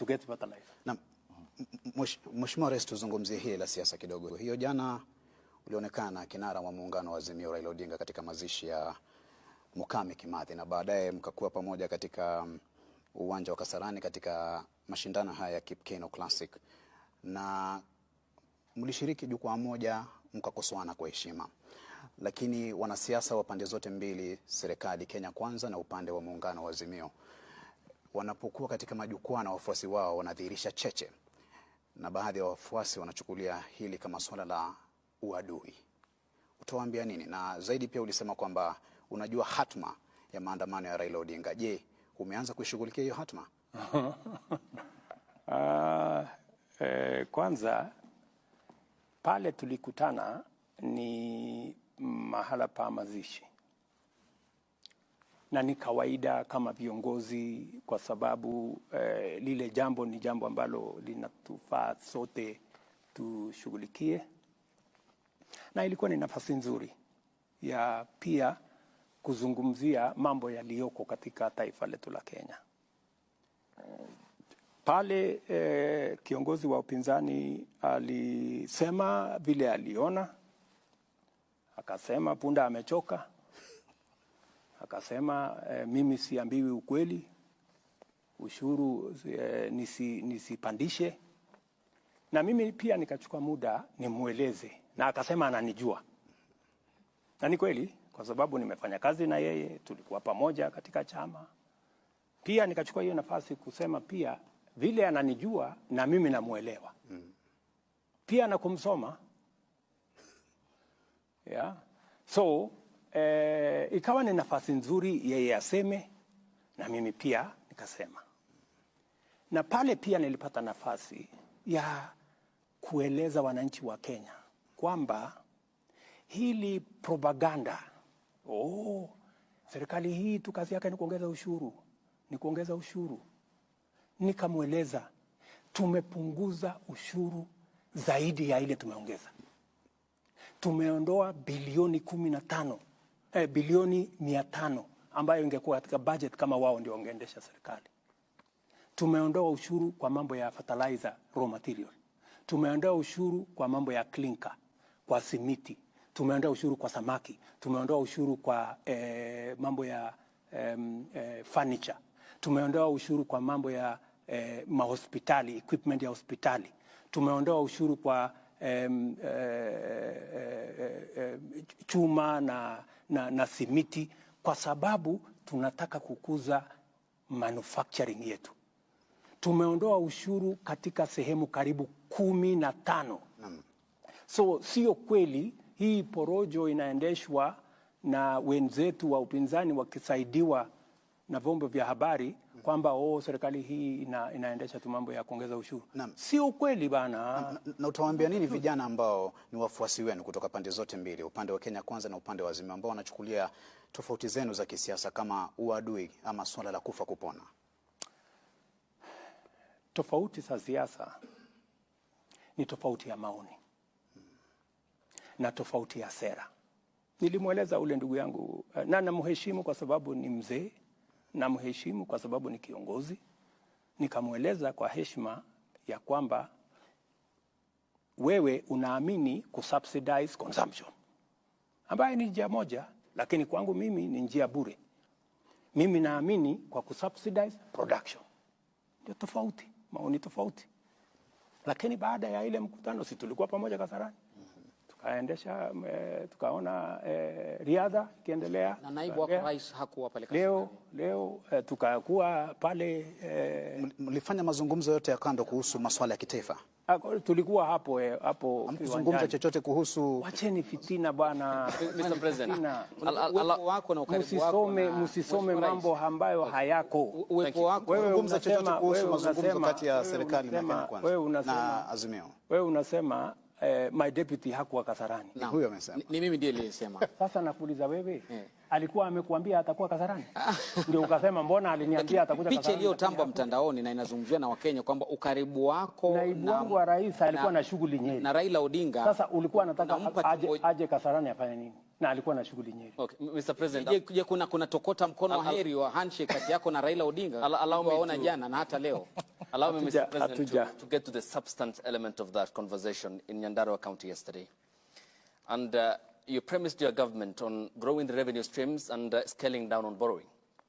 to get fertilizer. Na Mheshimiwa Rais, tuzungumzie hili la siasa kidogo. Hiyo jana ulionekana kinara wa muungano wa Azimio Raila Odinga katika mazishi ya Mukami Kimathi, na baadaye mkakuwa pamoja katika uwanja wa Kasarani katika mashindano haya ya Kipkeino Classic, na mlishiriki jukwaa moja mkakosoana kwa heshima. Lakini wanasiasa wa pande zote mbili, serikali Kenya Kwanza na upande wa muungano wa Azimio, wanapokuwa katika majukwaa na wafuasi wao wanadhihirisha cheche, na baadhi ya wafuasi wanachukulia hili kama swala la uadui. Utawaambia nini? Na zaidi pia ulisema kwamba unajua hatma ya maandamano ya Raila Odinga. Je, umeanza kuishughulikia hiyo hatma? Kwanza pale tulikutana ni mahala pa mazishi, na ni kawaida kama viongozi, kwa sababu lile jambo ni jambo ambalo linatufaa sote tushughulikie, na ilikuwa ni nafasi nzuri ya pia kuzungumzia mambo yaliyoko katika taifa letu la Kenya. Pale kiongozi wa upinzani alisema vile aliona, akasema punda amechoka, akasema mimi siambiwi ukweli, ushuru nisipandishe, na mimi pia nikachukua muda nimueleze, na akasema ananijua, na ni kweli kwa sababu nimefanya kazi na yeye, tulikuwa pamoja katika chama. Pia nikachukua hiyo nafasi kusema pia vile ananijua na mimi namuelewa. Pia na kumsoma. Yeah. So, ikawa ni nafasi nzuri yeye aseme na mimi pia nikasema. Na pale pia nilipata nafasi ya kueleza wananchi wa Kenya kwamba hili propaganda, serikali hii tu kazi yake ni kuongeza ushuru, ni kuongeza ushuru. Nikamweleza tumepunguza ushuru zaidi ya ile tumeongeza. Tumeondoa bilioni 15, bilioni 500 ambayo ingekuwa katika budget kama wao ndio wangeendesha serikali. Tumeondoa ushuru kwa mambo ya fertilizer, raw material. Tumeondoa ushuru kwa mambo ya clinker, kwa simiti. Tumeondoa ushuru kwa samaki. Tumeondoa ushuru kwa mambo ya furniture. Tumeondoa ushuru kwa mambo ya mahospitali, equipment ya hospitali. Tumeondoa ushuru kwa chuma na simiti, kwa sababu tunataka kukuza manufacturing yetu. Tumeondoa ushuru katika sehemu karibu 15. So sio kweli hii porojo inaendeshwa na wenzetu wa upinzani wakisaidiwa na vyombo vya habari kwamba serikali hii inaendesha tu mambo ya kuongeza ushuru. Sio kweli bana. Na utawaambia nini vijana ambao ni wafuasi wenu kutoka pande zote mbili, upande wa Kenya Kwanza na upande wa Azimio, ambao wanachukulia tofauti zenu za kisiasa kama uadui ama swala la kufa kupona? Tofauti za siasa ni tofauti ya maoni na tofauti ya sera. Nilimweleza ule ndugu yangu, na namheshimu kwa sababu ni mzee, na mheshimu kwa sababu ni kiongozi. Nikamweleza kwa heshima ya kwamba wewe unaamini kusubsidize consumption, ambayo ni njia moja, lakini kwangu mimi ni njia bure. Mimi naamini kwa kusubsidize production. Ndio tofauti, maoni tofauti. Lakini baada ya ile mkutano, si tulikuwa pamoja Kasarani, tukaendesha, tukaona riadha ikiendelea, na naibu wa rais hakuwa pale Kasarani. Leo tukakuwa pale. Mlifanya mazungumzo yote ya kando kuhusu masuala ya kitaifa? Tulikuwa hapo mkizungumza chochote kuhusu Wacheni fitina bwana. Mr. President, uwepo wako na ukaribu wako, msisome mambo ambayo hayako. Uwepo wako kuzungumza chochote kuhusu mazungumzo kati ya serikali na Kenya Kwanza na Azimio. Wewe unasema my deputy hakuwa Kasarani. Huyo amesema. Ni mimi ndiye nilisema. Sasa nakuuliza wewe, alikuwa amekuambia atakuwa Kasarani? Ndio ukasema mbona aliniambia atakuja Kasarani? Picha iliyotambwa mtandaoni na inazungumziwa na Wakenya kwamba ukaribu wako naibu wangu wa rais alikuwa na shughuli nyingi na Raila Odinga. Sasa ulikuwa unataka aje Kasarani afanye nini? Na alikuwa na shughuli nyingi. Okay, Mr. President, je, kuna tokota mkono wa heri wa handshake kati yako na Raila Odinga? Waona jana na hata leo. Allow me, Mr. President, to get to the substance element of that conversation in Nyandarua County yesterday. And you premised your government on growing the revenue streams and scaling down on borrowing.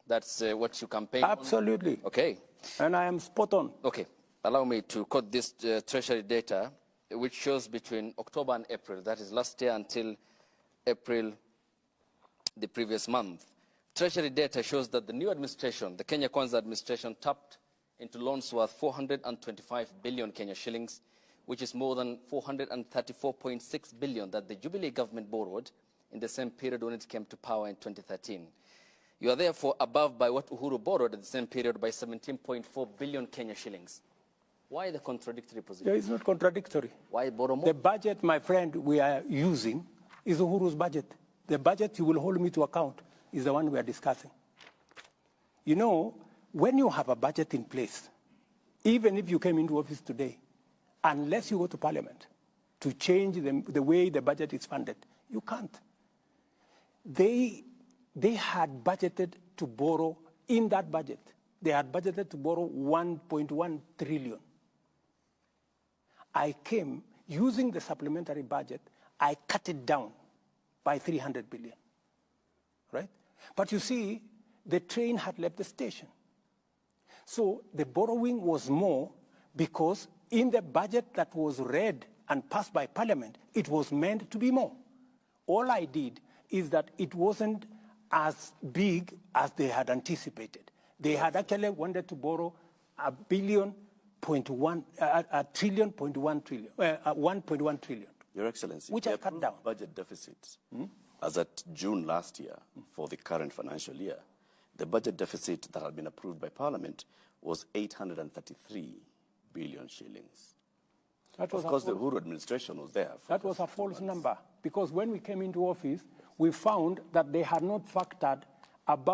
That's what you campaigned on? Absolutely. Okay. And I am spot on. Okay. Allow me to quote this Treasury data, which shows between October and April, that is last year until April the previous month. Treasury data shows that the new administration, the Kenya Kwanza administration, tapped into loans worth 425 billion Kenya shillings, which is more than 434.6 billion that the Jubilee government borrowed in the same period when it came to power in 2013. You are therefore above by what Uhuru borrowed at the same period by 17.4 billion Kenya shillings. Why the contradictory position? Yeah, it's not contradictory. Why borrow more? The budget, my friend, we are using is Uhuru's budget. The budget you will hold me to account is the one we are discussing. You know, when you have a budget in place, even if you came into office today, unless you go to Parliament to change the way the budget is funded, you can't. They had budgeted to borrow in that budget. They had budgeted to borrow 1.1 trillion. I came using the supplementary budget. I cut it down by 300 billion, right? But you see, the train had left the station. So the borrowing was more because in the budget that was read and passed by Parliament, it was meant to be more. All I did is that it wasn't as big as they had anticipated. They had actually wanted to borrow 1.1 trillion. Your Excellency, which I cut down. Budget deficits as at June last year for the current financial year, the budget deficit that had been approved by Parliament was 833 billion shillings. Of course, the Uhuru administration was there. That was a false number, because when we came into office, we found that they had not factored about